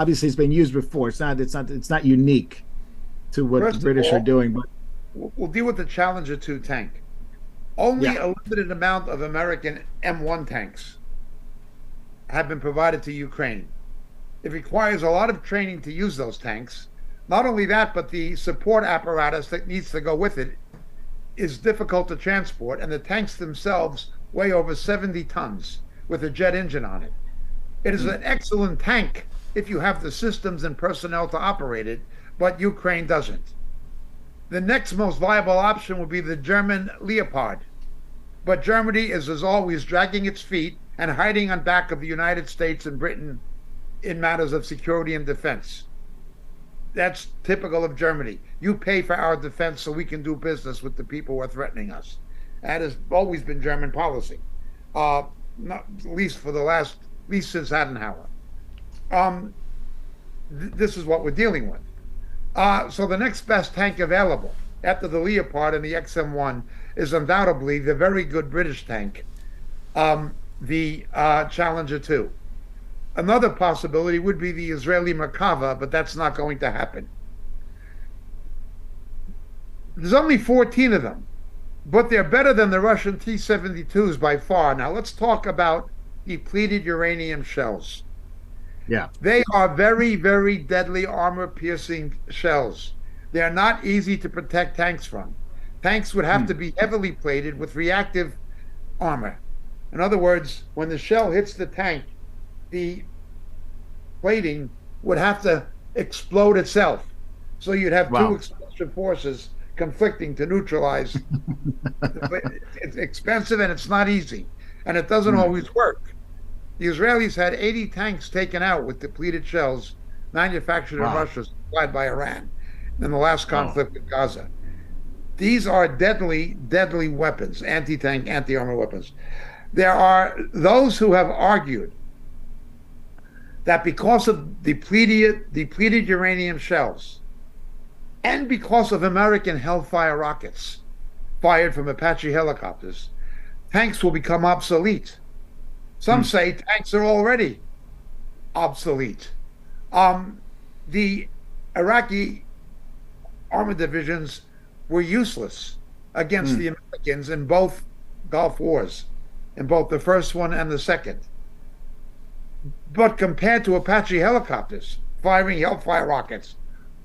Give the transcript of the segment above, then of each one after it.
obviously it's been used before. It's not unique to what the First of British are all, doing. But we'll deal with the Challenger 2 tank. Only yeah, a limited amount of American M1 tanks have been provided to Ukraine. It requires a lot of training to use those tanks. Not only that, but the support apparatus that needs to go with it is difficult to transport, and the tanks themselves weigh over 70 tons with a jet engine on it. It is mm, an excellent tank if you have the systems and personnel to operate it, but Ukraine doesn't. The next most viable option would be the German Leopard. But Germany is, as always, dragging its feet and hiding on back of the United States and Britain in matters of security and defense. That's typical of Germany. You pay for our defense so we can do business with the people who are threatening us. That has always been German policy, not at least for the last, at least since Adenauer. Um, this is what we're dealing with. So the next best tank available after the Leopard and the XM1 is undoubtedly the very good British tank, the Challenger 2. Another possibility would be the Israeli Merkava, but that's not going to happen. There's only 14 of them, but they're better than the Russian T-72s by far. Now let's talk about depleted uranium shells. yeah, They are very, very deadly armor-piercing shells. They are not easy to protect tanks from. Tanks would have mm, to be heavily plated with reactive armor. In other words, when the shell hits the tank, the plating would have to explode itself. So you'd have two wow, explosion forces conflicting to neutralize. It's expensive and it's not easy. And it doesn't mm, always work. The Israelis had 80 tanks taken out with depleted shells manufactured in wow, Russia, supplied by Iran in the last oh, conflict with Gaza. These are deadly, deadly weapons, anti-tank, anti-armor weapons. There are those who have argued that because of depleted uranium shells and because of American Hellfire rockets fired from Apache helicopters, tanks will become obsolete. Some mm, say tanks are already obsolete. Um, the Iraqi armor divisions were useless against mm, the Americans in both Gulf Wars, in both the first one and the second. But compared to Apache helicopters firing Hellfire rockets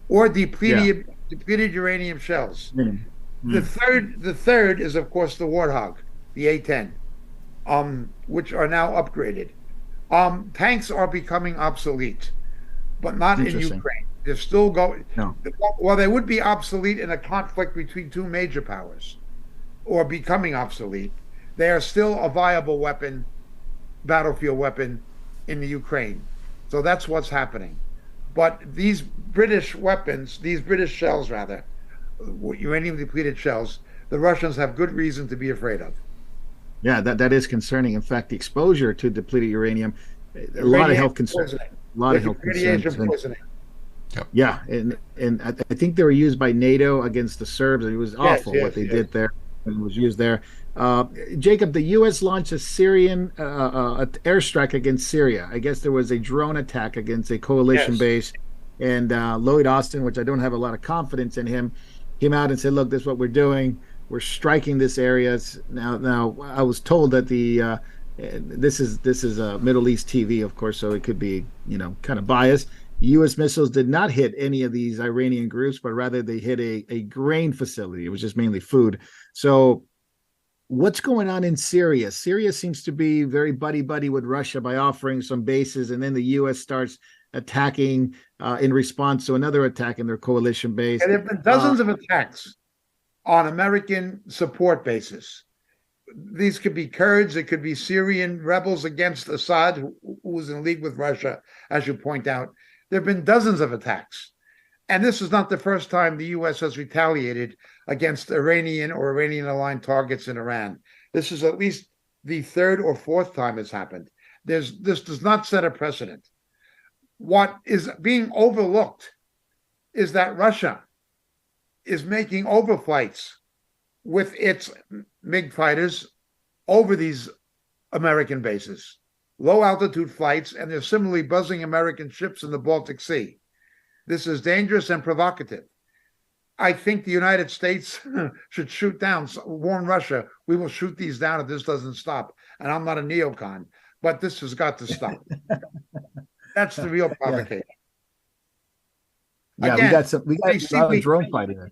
or yeah, depleted uranium shells, mm, the mm, third is of course the Warthog, the A-10, which are now upgraded. Tanks are becoming obsolete, but not in interesting. Ukraine. They're still going. No, Well, they would be obsolete in a conflict between two major powers, or becoming obsolete. They are still a viable weapon, battlefield weapon in the Ukraine. So that's what's happening. But these British weapons, these British shells, rather, uranium depleted shells, the Russians have good reason to be afraid of. yeah, that is concerning. In fact, the exposure to depleted uranium, a lot of Radiation health concerns. poisoning. A lot of health concerns. Radiation And poisoning. Yep. yeah, and I think they were used by NATO against the Serbs. It was Yes, awful what yes, they yes. did there. And was used there. Jacob, the U.S. launched a Syrian airstrike against Syria. I guess there was a drone attack against a coalition Yes. base, and Lloyd Austin, which I don't have a lot of confidence in him, came out and said, "Look, this is what we're doing. We're striking this area." Now, I was told that this is a Middle East TV, of course, so it could be kind of biased. U.S. missiles did not hit any of these Iranian groups, but rather they hit a grain facility. It was just mainly food. So what's going on in Syria? Syria seems to be very buddy-buddy with Russia by offering some bases, and then the U.S. starts attacking in response to another attack in their coalition base. And there have been Uh, dozens of attacks on American support bases. These could be Kurds, it could be Syrian rebels against Assad, who was in league with Russia, as you point out. There have been dozens of attacks. And this is not the first time the U.S. has retaliated against Iranian or Iranian aligned targets in Iran. This is at least the third or fourth time it's happened. This does not set a precedent. What is being overlooked is that Russia is making overflights with its MiG fighters over these American bases. low altitude flights, and they're similarly buzzing American ships in the Baltic Sea. This is dangerous and provocative. I think the United States should shoot down, warn Russia, we will shoot these down if this doesn't stop. And I'm not a neocon, but this has got to stop. That's the real Yeah, provocation. yeah, Again, we got they a see lot of we, drone fighting there.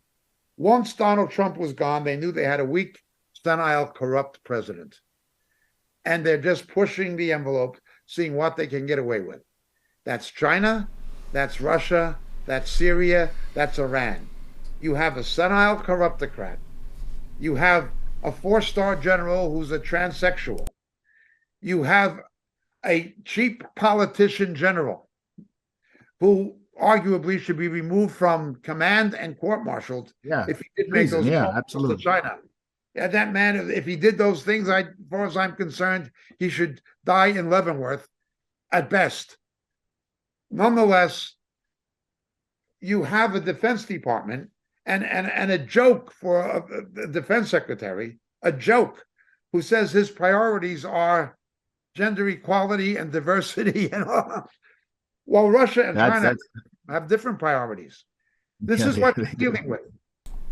once Donald Trump was gone, they knew they had a weak, senile, corrupt president. And they're just pushing the envelope, seeing what they can get away with. That's China, that's Russia, that's Syria, that's Iran. You have a senile corruptocrat. You have a four-star general who's a transsexual. You have a cheap politician general who arguably should be removed from command and court-martialed Yeah, if he did make treason. those Yeah, calls to absolutely. China. Yeah, that man, if he did those things, as far as I'm concerned, he should die in Leavenworth at best. Nonetheless, you have a Defense Department and a joke for a defense secretary, a joke, who says his priorities are gender equality and diversity and all. While Russia and China That's have different priorities. This yeah, is what they you're do. dealing with.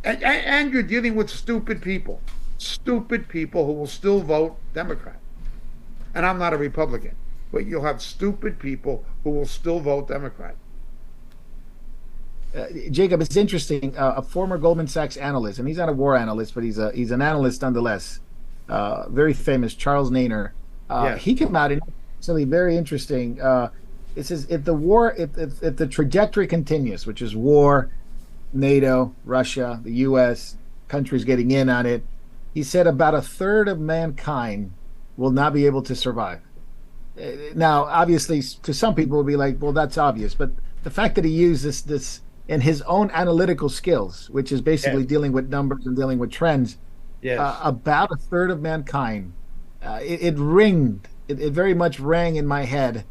And you're dealing with stupid people who will still vote Democrat. And I'm not a Republican, but you'll have stupid people who will still vote Democrat. Jacob, it's interesting. A former Goldman Sachs analyst, and he's not a war analyst, but he's an analyst nonetheless. Very famous, Charles Naylor. Yes. He came out and actually very interesting. It says if if the trajectory continues, which is war, NATO, Russia, the U.S. countries getting in on it, he said about a third of mankind will not be able to survive. Now, obviously, to some people, will be like, well, that's obvious, but the fact that he used this in his own analytical skills, which is basically Yes. dealing with numbers and dealing with trends, Yes. about a third of mankind, it very much rang in my head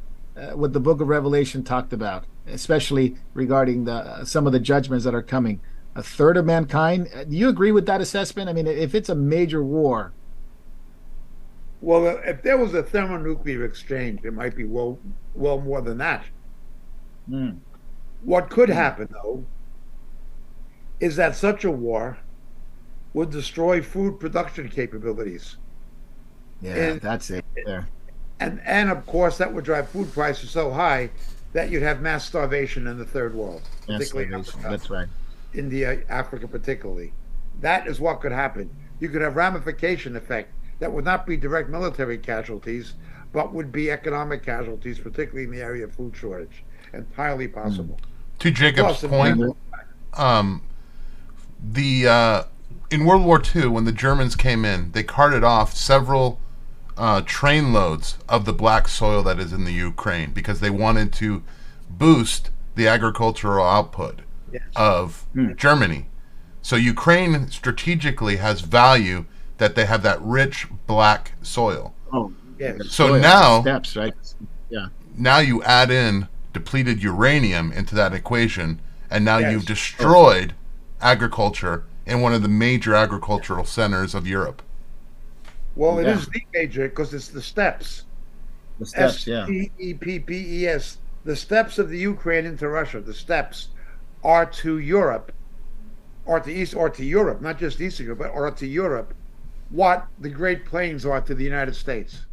what the Book of Revelation talked about, especially regarding the some of the judgments that are coming. A third of mankind. Do you agree with that assessment? I mean, if it's a major war, Well, if there was a thermonuclear exchange, it might be well more than that. mm, What could happen, though, is that such a war would destroy food production capabilities. yeah, And that's it. There, and of course that would drive food prices so high that you'd have mass starvation in the third world, mass particularly starvation. Africa, That's right. India, Africa particularly. That is what could happen. You could have ramification effect that would not be direct military casualties, but would be economic casualties, particularly in the area of food shortage. Entirely Mm. possible. To Jacob's Plus, point, um, the in World War II, when the Germans came in, they carted off several train loads of the black soil that is in the Ukraine because they wanted to boost the agricultural output yes, of Mm. Germany. So Ukraine strategically has value that they have that rich black soil. Oh, yes, So soil, now- steps, right? Yeah, Now you add in depleted uranium into that equation, and now Yes. you've destroyed agriculture in one of the major agricultural centers of Europe. well, it Yeah. is the major because it's the steppes. the steps. Yeah, Steppes. The steppes of the Ukraine into Russia. The steppes are to Europe, or to East, or to Europe, not just Eastern Europe, but or to Europe, what the Great Plains are to the United States.